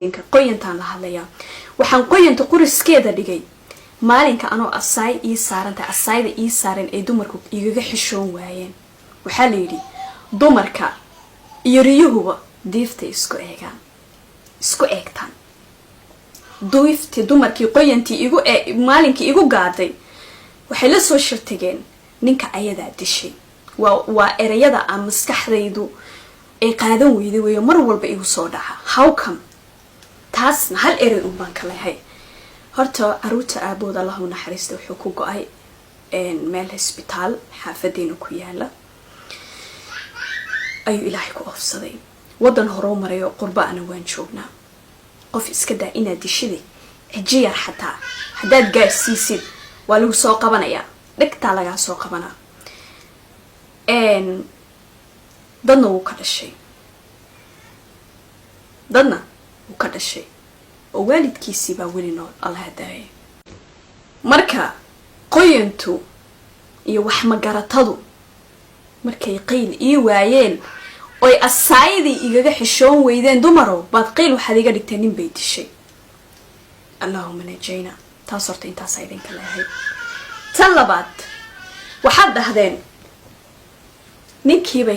inka qoyantaan la hadlayaa waxaan qoyanta quriskeeda dhigay maalinka anoo asaay ii saaranta asaayda ii saaran ay dumarku igaga xishoon waayeen waxaa la yidhi dumarka iyo riyuhuba diifta isku eegtaan duifti dumarkii qoyantii maalinkii igu gaaday waxay la soo shirtageen ninka ayadaa dishay waa erayada aan maskaxdaydu ay qaadan weyday weeyo mar walba igu soo dhaca how come taasna hal eray un baan ka lehay horta caruurta aabood allahu naxariista wuxuu ku go-ay meel hosbitaal xaafadeena ku yaala ayuu ilaahay ku oofsaday wadan horoo marayo qurbaana waan joognaa qof iska daa inaad dishide cijiyar xataa haddaad gaarsiisid waa lagu soo qabanayaa dhegtaa lagaa soo qabanaa dadna wuu ka dhashay oo waalidkiisii baa weli nool allah daayay marka qoyantu iyo wax magaratadu markay qiil ii waayeen oy asaayadii igaga xishoon weydeen dumarow baad qiil waxaad iga dhigtay nin bay dishay allahuma najayna taas horta intaasaa idinka leehay tan labaad waxaad dhahdeen ninkii bay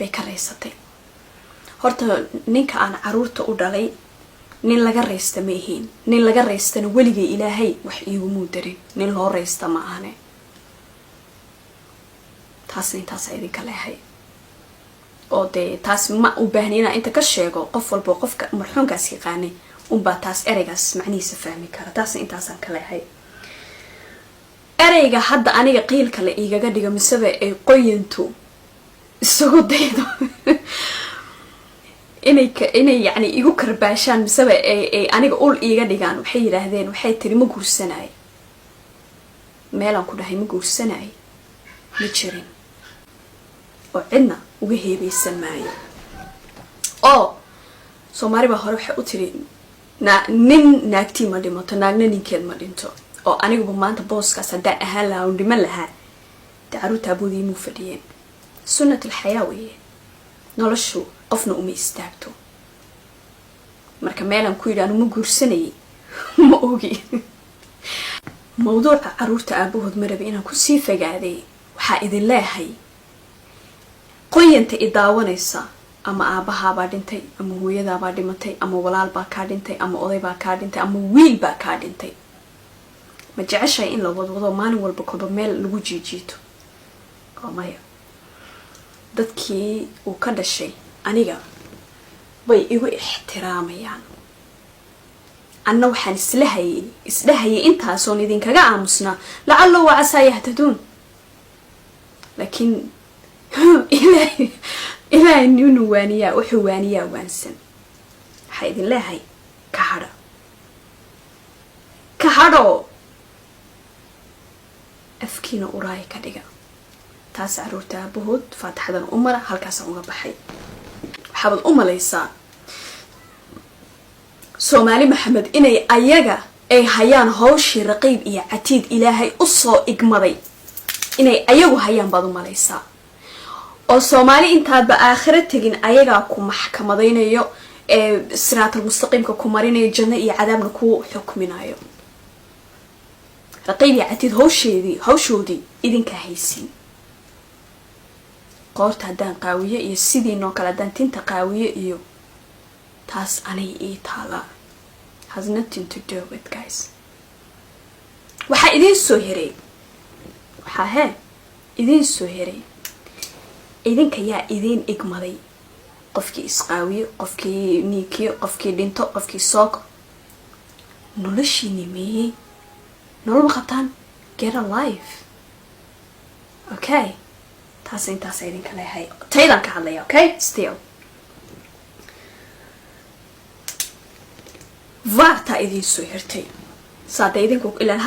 ka raysatay horta ninka aan caruurta u dhalay nin laga raysta ma ihiin nin laga raystana weligay ilaahay wax iigumuu darin nin loo raysta ma ahane taasna intaasaa idinka leehay oo dee taas ma u baahni inaa inta ka sheego qof walbo qofka marxuunkaas yaqaanay unbaa taas ereygaas macnihiisa fahmi kara taasna intaasaan ka leehay ereyga hadda aniga qiilka la igaga dhigo miseba ay qoyantu isagu daydo inay yani igu karbaashaan miseba ay aniga ul iiga dhigaan waxay yidhaahdeen waxay tiri ma guursanaayo meelaan ku dhahay ma guursanaayo ma jirin oo cidna uga heebaysan maayo oo soomaali baa hore waxay u tiri nin naagtii ma dhimato naagna ninkeed ma dhinto oo aniguba maanta booskaas haddaan ahaan lahaa un dhiman lahaa dee caruurta aboodii muu fadhiyeen sunnat alxayaa weeye noloshu qofna uma istaagto marka meelaan ku yidhi anu ma guursanayay ma ogi mawduuca caruurta aabahood ma rabi inaan kusii fogaaday waxaa idin leehay qoyanta i daawanaysa ama aabahaabaa dhintay ama hooyadaabaa dhimatay ama walaalbaa kaa dhintay ama odaybaa kaa dhintay ama wiilbaa kaa dhintay ma jeceshahay in la wadwado maalin walba kolba meel lagu jiijiito oo maya dadkii uu ka dhashay aniga way igu ixtiraamayaan anna waxaan isdhahayay intaasoon idinkaga aamusnaa lacallo waa casaa yahtaduun laakiin ilaahay ninu waaniyaa wuxuu waaniyaa waansan waxaa idin leehay ka hadho afkiina uraaya ka dhiga taas caruurta aabahood faataxadan u mara halkaasaan uga baxay waxaabad u malaysaa soomaali maxamed inay ayaga ay hayaan hawshii raqiib iyo catiid ilaahay usoo igmaday inay ayagu hayaan baad u malaysaa oo soomaali intaadba aakhiro tegin ayagaa ku maxkamadaynayo ee siraatal mustaqiimka ku marinayo janno iyo cadaabna ku xukminayo raqiib iyo catiid hawshoodii idinkaa haysiin qoorta haddaan qaawiyo iyo sidiinoo kale haddaan tinta qaawiyo iyo taas anay ii taalaa has nothing to do with guys waxaa idiin soo heray idinka yaa idiin igmaday qofkii isqaawiyo qofkii niikiyo qofkii dhinto qofkii sooko noloshiini meeyey nolol ma qabtaan get a life okay taas intaas idinka leehay taydaan ka hadlaya okay still vaarta idiin soo hirtay saada idinku ilaan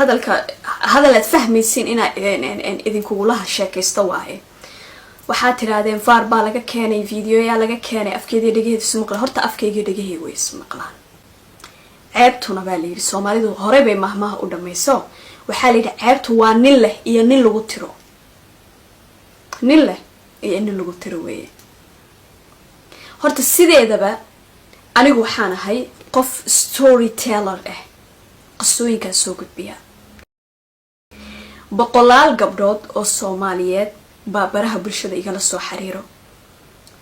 hadalaad fahmaysiin inaa idinkugulaha sheekaysta waaye waxaad tirahdeen vaar baa laga keenay videoyaa laga keenay afkeedii dhagaheeda ismaqlaan horta afkeygii dhagahey way ismaqlaan ceebtuna baa layidhi soomaalidu hore bay mahmaha u dhamayso waxaa layidhi ceebtu waa nin leh iyo nin lagu tiro nin leh iyo nin lagu tiro weeye horta sideedaba anigu waxaan ahay qof storyteller ah, qisooyinkaan soo gudbiya. boqolaal gabdhood oo Soomaaliyeed baa baraha bulshada igala soo xiriiro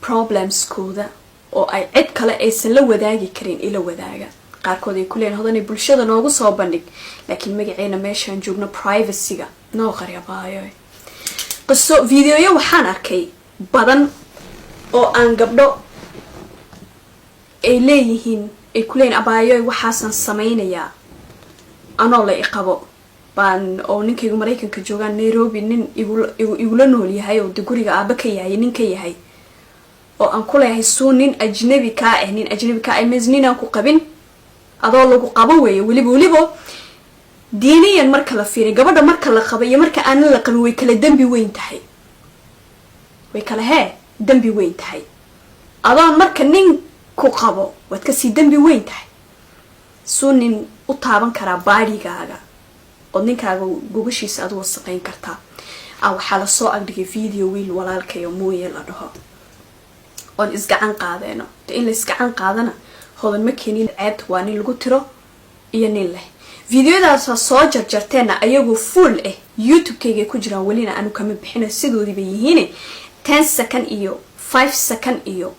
problemskooda oo ay cid kale aysan la wadaagi karin ila wadaaga. qaarkood ay ku leeyihiin hodanay bulshada noogu soo bandhig, laakiin magaceena meeshaan joogno privacy-ga noo qariyabaayo. qiso videoyo waxaan arkay badan oo aan gabdho ay leeyihiin ay ku leeyihiin abaayo waxaasan samaynayaa anoo la iqabo baan oo ninkaygu Mareykanka joogaan Nairobi nin igula nool yahay oo guriga aaba ka yahay nin ka yahay oo aan ku leeyahay soo nin ajnabi ka ah, nin ajnabi ka ah meesnina ku qabin adoo lagu qabo weeye waliba diiniyan marka la fiiriyo gabadha marka la qabo iyo marka aan la qabin way kala dambi weyn tahay, way kala dambi weyn tahay. adoo marka nin ku qabo waad ka sii dambi weyn tahay. soo nin u taaban kara baadigaaga oo ninkaaga gogashiisa aad wasaqeyn kartaa. waxaa la soo agdhigay video wiil walaalkayo mooye la dhaho oo isgacan qaadeeno in la isgacan qaadana hodan ma keenin ceebta waa nin lagu tiro iyo nin leh. videodaas soo jarjarteena ayagu full youtube-kayga ku jiraan walina aanu kama bixino sidoodii bay yihiin 10 second iyo 5 second iyo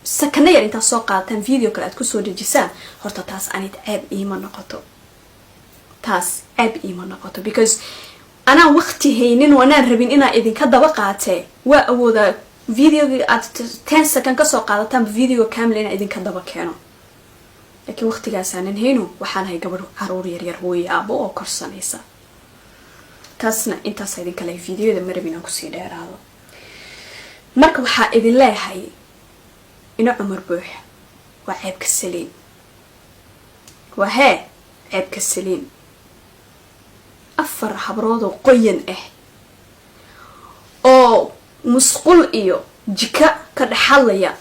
second yar inta soo qaataan video kale aad ku soo dejisaan horta taas anid ceeb iima noqoto, taas ceeb iima noqoto because ana waqti haynin wanaan rabin inaan idinka daba qaatee waa awooda videoga aad 10 second ka soo qaadataan video kamil inaan idinka daba keeno, laakiin waqtigaas aanan hayno waxaan hay gabadh caruur yar hooyo aabo oo korsanaysa. taasna intaas idinka leh videoda ma rabin aan ku sii dheeraado. marka waxaa idin leeyahay ina Cumar Buux waa ceeb ka saliin, waa ceeb ka saliin. 4 habrood oo qoyan oo musqul iyo jika ka dhaxalaya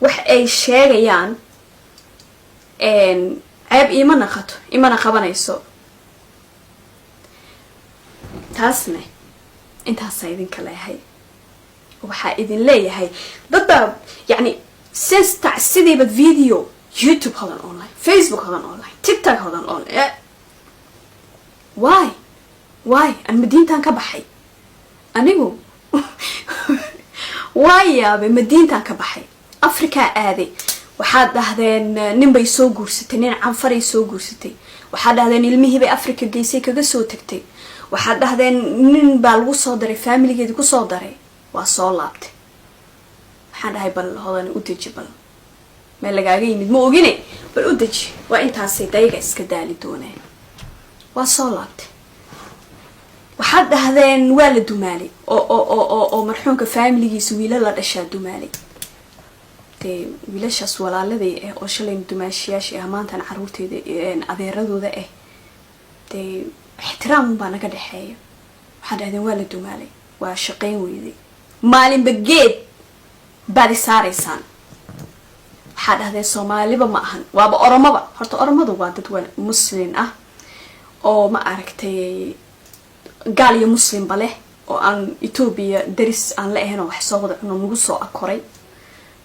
wax ay sheegayaan ceeb imana qabanayso. taasna intaas idinka leeyahay. waxaa idin leeyahay dadba yani sense sideeba video YouTube hodan online, Facebook hodan online, TikTok hodan online. why aan madiintan ka baxay anigu waayabe madiintan ka baxay Afrika aaday. waxaad dhahdeen nin bay soo guursatay, nin canfaray soo guursatay. waxaad dhahdeen ilmihii bay Afrika geysay kaga soo tagtay. waxaad dhahdeen nin baa lagu soo daray familigeedii ku soo daray waa soo laabtay. waxaan dhahay bal hodan u deji, bal meel lagaaga yimid ma ogine bal u deji, waa intaasay dayaga iska daali dooneen. waa soo laabtay. waxaad dhahdeen waa la dumaalay oo marxuumka familigiisa wiila la dhashaa dumaalay. wiilashaas walaaladay oo shalay dumaashiyaasha maantan caruurteeda adeeradooda ixtiraam baa naga dhaxeeya. waxaad dhahdeen waa la dumaalay, waa shaqeyn weyday. maalinba geed baad saaraysaan. waxaad dhahdeen Soomaaliba ma ahan waaba Oromaba. horta Oromadu waa dad muslim ah oo ma aragtay gaal iyo muslim bale oo aan Ethiopia daris aan la ahayn wax soo wada cuno nagu soo akoray.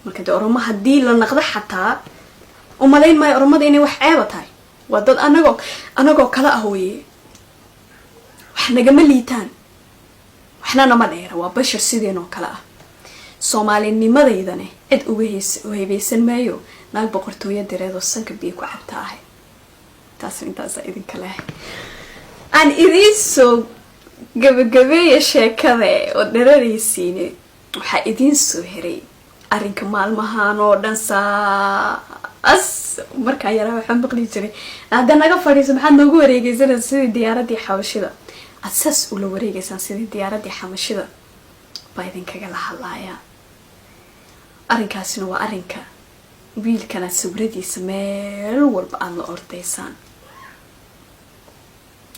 marka Oromo hadii la naqdo xataa umaleyn ma Oromada inay wax ceeb tahay. waa dad anagoo kala ah weeye, wax nagama liitaan, waxna nama dheera, waa bashar sideen oo kala ah. Soomaalinimadeydana cid uga heebeysan maayo naag boqortooyo direedo sanka biyo ku cabta ahay. taas intaas idinka leeyahay. aan idin soo gabagabeeya sheekada oo dheeraysiine waxaa idin soo heray arrinka maalmahan oo dhan saas markaa yaraa waxaan maqli jiray hadda naga fadhiiso maxaad noogu wareegaysanaa sidii diyaaradii xabashida. asaas ula wareegaysaan sidii diyaaradii xabashida baa idinkaga la hadlayaa. arrinkaasina waa arrinka wiilkana sawiradiisa meel walba aad la ordaysaan,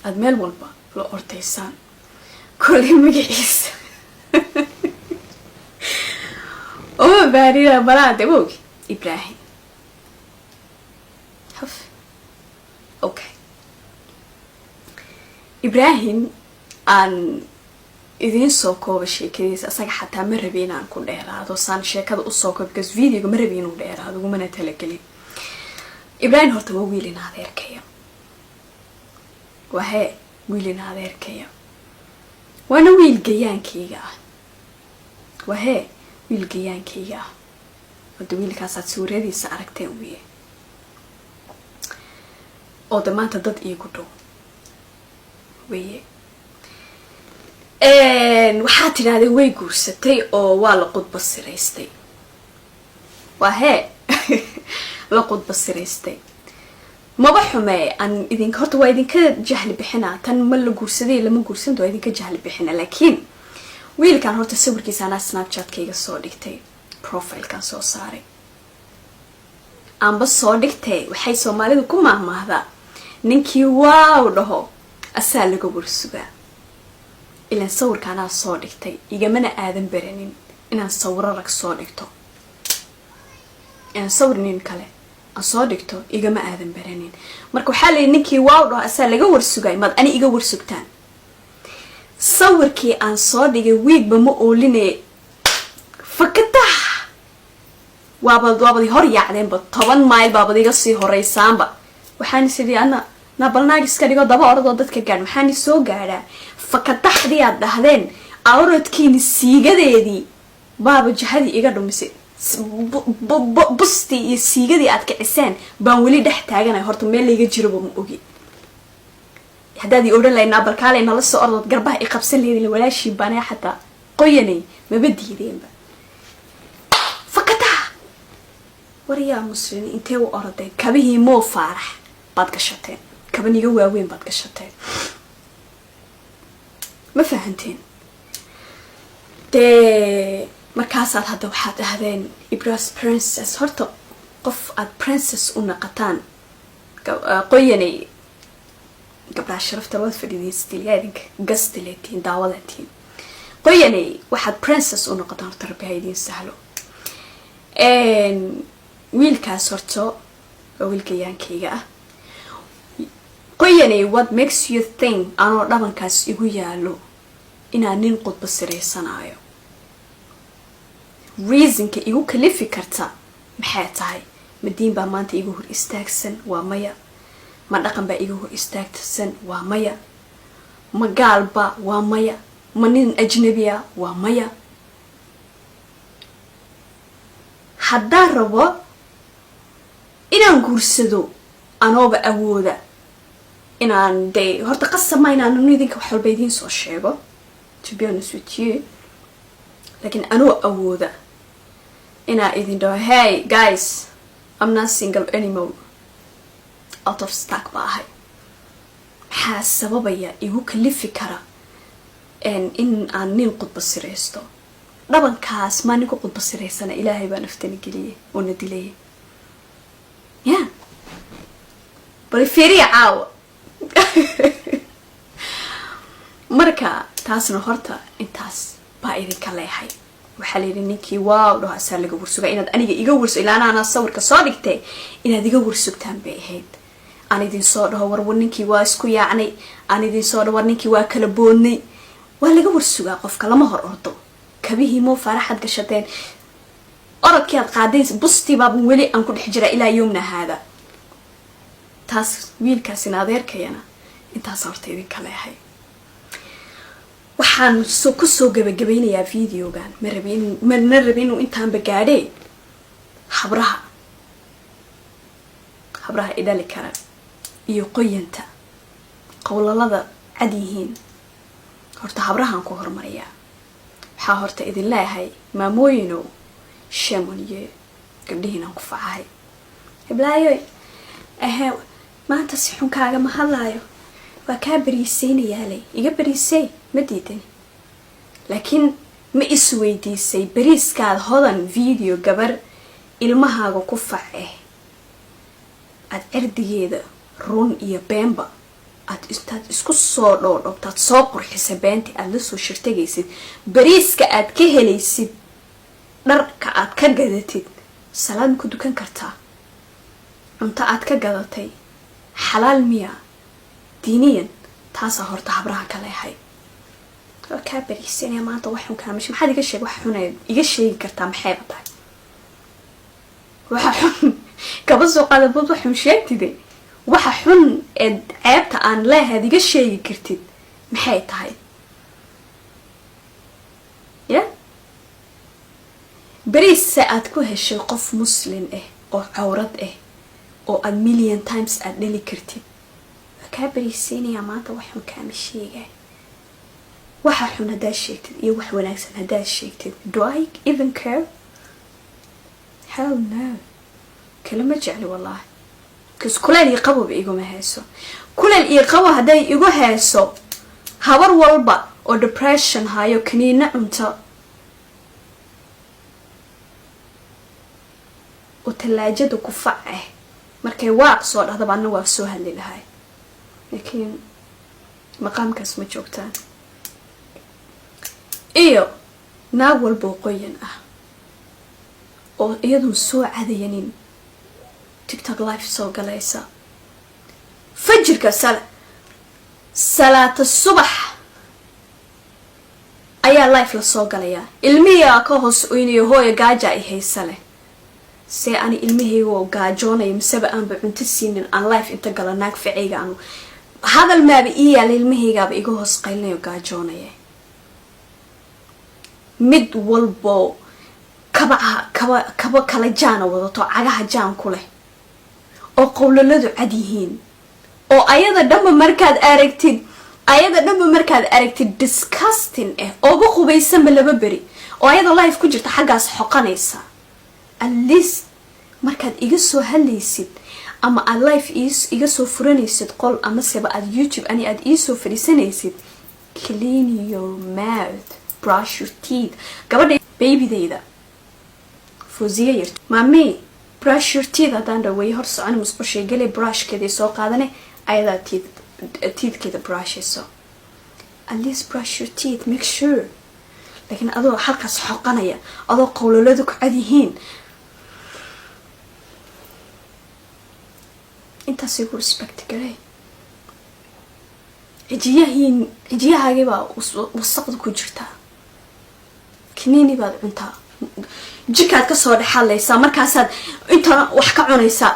aad meel walba la ordaysaan. kolay magaciisa oo baariya balaade woog Ibrahim haf. okay Ibrahim aan idiin soo kooba sheekadiisa asaga xataa ma rabi inaan ku dheeraado saan sheekada usoo koob because videoga ma rabi inuu dheeraado ugumana talagelin. Ibrahim horta waa wiil in adeerkaya, waa hee wiil in adeerkaya, waana wiil gayaankayga ah, waa hee wiil gayaankayga ah. wada wiilkaasaad suuradiisa aragteen wiye oo de maanta dad iigu dhow weye. waxaa tidhahdeen way guursatay oo waa la qudba siraystay, waa hee la qudba siraystay. maba xumee aan idinka horta waa idinka jahli bixinaa, tan ma la guursaday lama guursanto waa idinka jahli bixina. laakiin wiilkan horta sawirkiisa anaa snapchatkayga soo dhigtay, profilekan soo saaray aanba soo dhigtay. waxay soomaalidu ku maahmaahdaa ninkii waaw dhaho asaa laga warsugaa. ilaan sawirka anaa soo dhigtay, igamana aadan baranin inaan sawiro rag soo dhigto, inaan sawir nin kale aan soo dhigto igama aadan baranin. marka waxaa layidhi ninkii waaw dhaho asaa laga warsugaay, maad ani iga warsugtaan. sawirkii aan soo dhigay wiigba ma oolinay fakatax waabad hor yaacdeenba 10 mayl baabad iga sii horeysaanba. waxaan sidii ana nabalnaag iska dhigo daba orodoo dadka gaadh maxaan soo gaadhaa fakataxdii aad dhahdeen awradkiini siigadeedii baaba jahadii iga dhumisay. bustii iyo siigadii aad kiciseen baan weli dhex taaganay. horta meel layga jiroba ma ogi. haddaadii odhan lahayd naabalkaalay nala soo ordood garbaha i qabsan lahayd ila walaashii baanaa xataa qoyanay maba diideenba. fakatax waryaa muslimiin intee u orodeen? kabihii moo faarax baad gashateen, kabaniga waaweyn baad gashateen, ma fahanteen? dee markaasaad hadda waxaad dhahdeen Ibras princess. horta qof aad princess u naqataan qoyanay gabdhaha sharafta waad fadhiidaystilyadinka gastileetiin daawadatiin qoyanay waxaad princess u noqotaan horta rabbi ha idiin sahlo. wiilkaas horta waa wiilgayaankayga ah. qoyanay what makes you think anoo dhabankaas igu yaalo inaan nin qudba siraysanaayo? reasonka igu kalifi karta maxay tahay? ma diin baa maanta igu hor istaagsan? waa maya. ma dhaqan baa iga hor istaagsan? waa maya. ma gaalba? waa maya. ma nin ajnabiya? waa maya. haddaan rabo inaan guursado anooba awooda inaan dee horta qasama inaan idinka wax walba idiin soo sheego to be honest with you, laakiin anoo awooda inaa idin dhaho hey guys I'm not single anymore, out of stock ba ahay. maxaa sababaya igu kalifi kara in aan nin qudba siraysto? dhabankaas maa ninku qudba siraysana ilaahay baa naftani geliyay oo na dilay. ya bal fiiriya caawa. marka taasna horta intaas baa idinka leeyahay. waxaa layidhi ninkii waaw dhaho asaa laga warsugaa. inaad aniga iga warso ilaana anaa sawirka soo dhigtay inaad iga warsugtaan bay ahayd. aan idin soo dhaho war ninkii waa isku yaacnay, aan idin soo dhaho war ninkii waa kala boodnay. waa laga warsugaa qofka, lama hor ordo. kabihii moo faaraxaad gashateen, orodkii aad qaadayn bustii baaban weli aan ku dhex jiraa ilaa yoomna haada. taas wiilkaasina adeerkayana intaas horta idinka leeyahay. waxaan kusoo gabagabeynayaa videogan, mana rabin inuu intaanba gaadhee habraha idhali kara iyo qoyanta qowlalada cad yihiin. horta habrahaan ku hormariyaa. waxaa horta idin leeyahay maamooyinow shamoniye gabdhihiinaan ku facahay. hiblaayoy maanta si xun kaagama hadlaayo, waa kaa bariiseynayaalay. iga bariisey ma diidani, laakiin ma isweydiisay bariiskaad hodan video gabar ilmahaaga ku face aad cirdigeeda run iyo beenba aad isku soo dhoodhobtaad soo qurxisa beenti aad la soo shirtagaysid, bariiska aad ka helaysid, dharka aad ka gadatid, salaad ma ku dukan kartaa? cunto aad ka gadatay xalaal miya diiniyan? taasaa horta habraha ka leehay. كابريسين يا مانتا وحن كامش ما حد يقشيك وحن يقشيك كرتا محيبة طاي وحن كبسو قادة بود وحن شيكتي دي وحن عيبتا aan leeyahay iga sheegi kartid maxay tahay ya bariis aad ku heshay qof muslim ah oo cawrad ah oo aad million times aad dhali kartid ka bariisinaya maanta waxaan kaama sheegay waxa xun hadaa sheegtid iyo wax wanaagsan hadaa sheegtid do I even care hell no kalama jecli wallahi كلن يقبوا بيجوا مهسو كلن يقبوا هدا يجوا هسو هبر والبا أو depression هايو كنينا أنت وتلاجة دو كفاءه مركي واق صور هذا بعنا وافسوها اللي لهاي لكن مقام كاسمه جوكتان إيو ناول بوقيا أو إيدهم سوء عاديين تيك توك لايف سو قليسا فجرك صلاة الصبح أيا لايف لسو قليا المية كوهس ويني هوي قاجا إيهي سالة سي أني المية هو قاجونا يمسبا أن بعنتسين أن لايف انت قلناك في عيقا عنو هذا الماب إيا للمية قاب إيقوهس قيلنا يقاجونا مد والبو كبا كلا جانا وضطو عقاها جان كله oo qowlaladu cad yihiin oo ayada dhanba markaad aragtid disgusting oo ugu qubaysan laba bari oo ayada life ku jirta xagaas xoqanaysa at least markaad iga soo hadlaysid ama aad life iga soo furanaysid qol ama seba aad YouTube ani aad ii soo fariisanaysid clean your mouth brush your teeth gabadha baby-dayda Fawziya yar mami brush your teeth hadaan dhawey hor socon musqushay gali brush keedii soo qaadane ayada teeth keeda brushayso at least brush your teeth make sure laakiin adoo halkaas xoqanaya adoo qowlaladu ku cad yihiin intaas igu respect galay cijiyahaagii baa wasaqda ku jirta kiniini baad cuntaa jikaad ka soo dhaxalaysa markaasaad inta wax ka cunaysa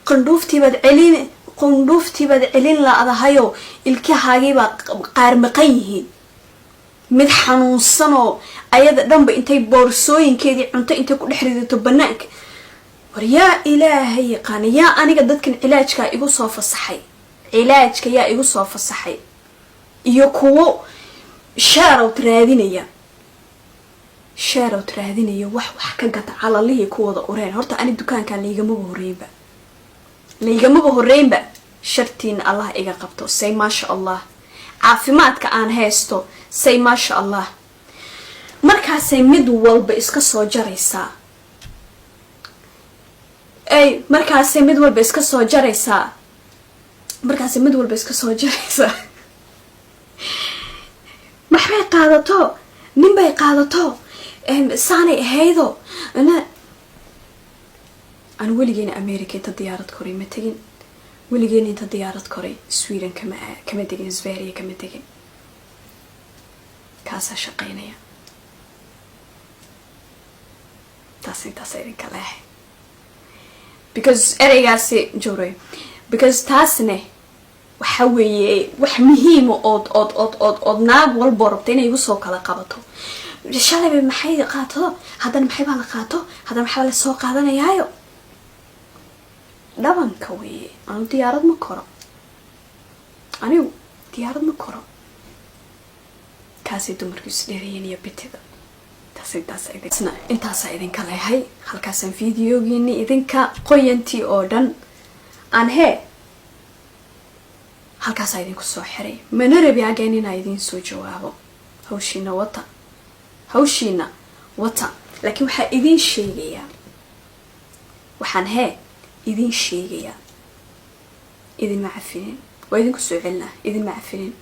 qundhuuftii baad celin laadahayo ilkahaaga baa qaar maqan yihiin mid xanuunsan oo ayada dhanba intay boorsooyinkeedii cunto intay ku dhex ridato banaanka war yaa ilaahay yaqaan yaa aniga dadkan cilaajka igu soo fasaxay iyo kuwo shaarawt raadinaya wax ka gata calalihii ku wada ureen horta ani dukaankan laygamaba horreynba shartiina Allah iga qabto say maasha Allah caafimaadka aan haysto say maasha Allah markaasay mid walba iska soo jaraysaa maxay qaadato ninbay qaadato saanay ahaydo aan weligeena America inta diyaarad koray ma tagin weligeena inta diyaarad koray Sweden kama degin Sverige kama degin kaasa shaqeynaya taas idinka leh because ereygaasi joray because taasne waxa weeye wax muhiim oo naag walba rabta inay igu soo kala qabato shalay maxay qaato hadan maxay baa la qaato hadan maxaa la soo qaadanayaayo dhabanka weeye aan diyaarad ma koro kaasi dumarkiisu dheereeyeen iyo bitida intaas idinka leeyahay halkaasaan fiidiyogiini idinka qoyantii oo dhan aan halkaas idinku soo xiray mana rabi again inaa idin soo jawaabo hawshiina wata laakiin waxaa idin sheegayaa waxaan idin sheegayaa idin ma cafinin waa idinku soo celinaa idin ma cafinin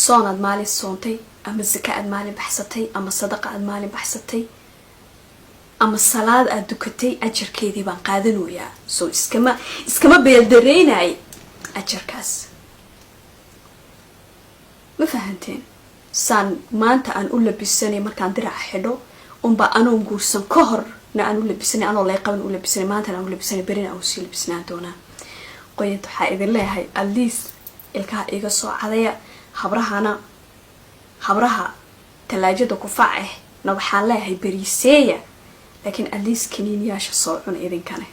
soonaad maalin soontay ama zaka aad maalin baxsatay ama sadaqa aad maalin baxsatay ama salaad aad dukatay ajarkeedii baan qaadanayaa soo iskama beeldareynay أجركاس ما فهمتين سان ما أنت أن أقول لبسني ما كان درع حلو با أنا نقولسن كهر نا أنا أقول لبسني أنا الله يقبل أقول لبسني ما أنت أنا أقول لبسني برين أو سي لبسنا دونا قيت حائد الله هاي أليس الكا إيجا صو عليا خبرها تلاجة كفاعه نوحان لها هاي بريسية لكن أليس كنين ياش الصوعون إذن كانه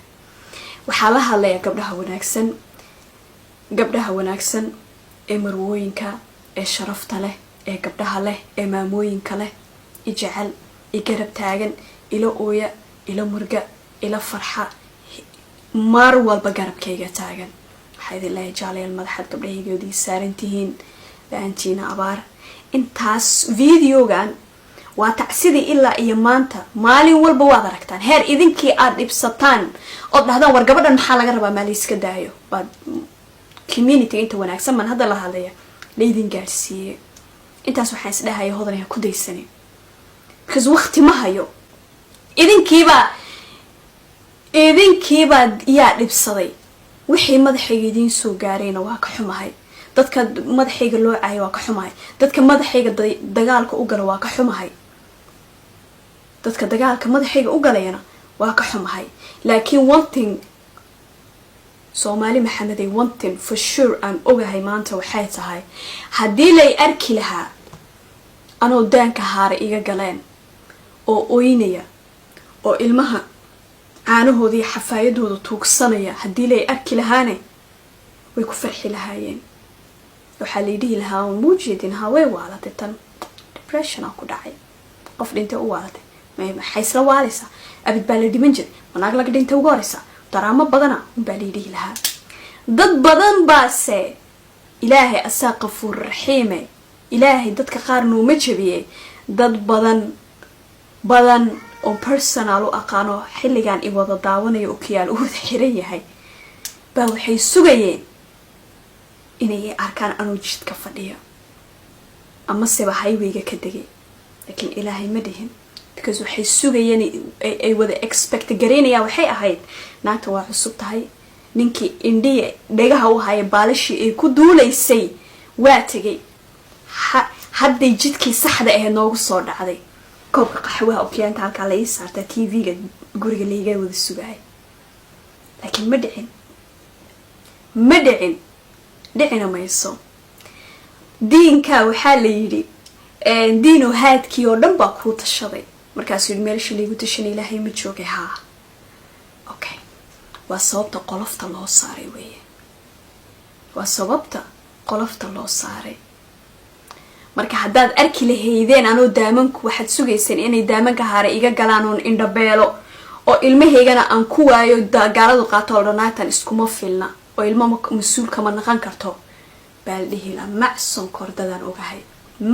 وحالها اللي قبلها وناكسن مروينكا شرفت له قبلها له ماموينكا له يجعل يقرب تاغن إلى أويا إلى مرقة إلى فرحة مارو بقرب كيغا تاغن حيث الله يجعل المدحد قبله يودي سارنتهين لأنتينا أبار intaas videogan waa tacsidii ilaa iyo maanta maalin walba waad aragtaan heer idinkii aad dhibsataan oo dhahdaan war gabadhan maxaa laga rabaa maali iska daayo baa community inta wanaagsan man hadda la hadlaya leedin gaarsiiyay intaas waxaan isdhahay hodanaya ku daysanay because waqti ma hayo idinkiiba yaa dhibsaday wixii madaxayga idin soo gaarayna waa ka xumahay dadka madaxayga loo caayo waa ka xumahay dadka madaxayga dagaalka u gala waa ka xumahay dadka dagaalka madaxayga u galayna waa ka xumahay laakiin one thing Soomaali maxamed ay one thing for sure aan ogahay maanta waxay tahay hadii lay arki lahaa anoo daanka haare iga galeen oo ooynaya oo ilmaha caanahoodii xafaayadooda tuugsanaya hadii lay arki lahaane way ku farxi lahaayeen waxaa la yidhi lahaa muujeedin hawee waalatay tan depression ku dhacay qof dhintay u waalatay ma xaysla waalisa abid baa la dhiman jiray wanaag laga dhintay ugu horeysa daraamo badana baa la yidhi lahaa dad badan baase ilaahay asaa qafuur raxiime ilaahay dadka qaar nooma jabiyay dad badan oo personal u aqaano xilligan i wada daawanayo oo kiyaal u wada xiran yahay baa waxay sugayeen inay arkaan anoo jidka fadhiyo ama seba highwayga ka degay laakiin ilaahay ma dhihin because waxay sugayeen ay wada expect gareynaya waxay ahayd naagta waa cusub tahay ninkii indhiye dhagaha u haya baalashi ay ku duuleysay waa tagay hadday jidkii saxda ah noogu soo dhacday koobka qaxwaha oo kiyaanta halka la ii saartay TV-ga guriga leeyahay wada sugay laakiin ma dhicin dhicina mayso diinka waxaa la yidhi diino haadkii oo dhan baa kuu tashaday markaasuu yidhi meelsha laygu tashanay ilaahay ma joogay haa okay waa sababta qolofta loo saaray weeye waa sababta qolofta loo saaray marka haddaad arki lahaydeen anoo daamanku waxaad sugayseen inay daamanka haare iga galaan oon indhabeelo oo ilmahaygana aan ku waayo gaaladu qaato oo dhanaatan iskuma filna oo ilmo mas-uul kama naqan karto baa la dhihi lahaa mac sonkor dadaan ogahay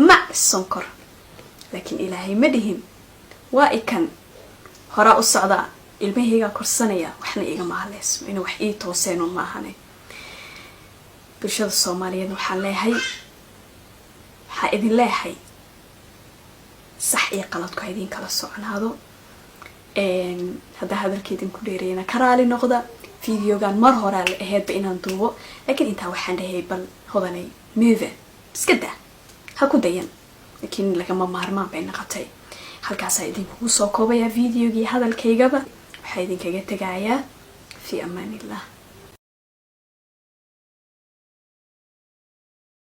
mac sonkor laakiin ilaahay ma dhihin waa ikan horaa u socdaa ilmahaygaa korsanaya waxna igama haleysmo inay wax ii tooseenoo maahane bulshada Soomaaliyeed waxaan idin leeyahay sax iyo qaladku idin kala soconaado hadda hadalkeedin ku dheereeyna karaali noqda videogan mar hore la ahayd inaan duubo laakiin inta waxaan dhahay bal hodanay move iska daa ha ku dayan laakiin lagama maarmaan bay noqotay halkaas ay idin ku soo koobaya videogii hadalkaygaba waxa idin kaga tagayaa fi amaanillah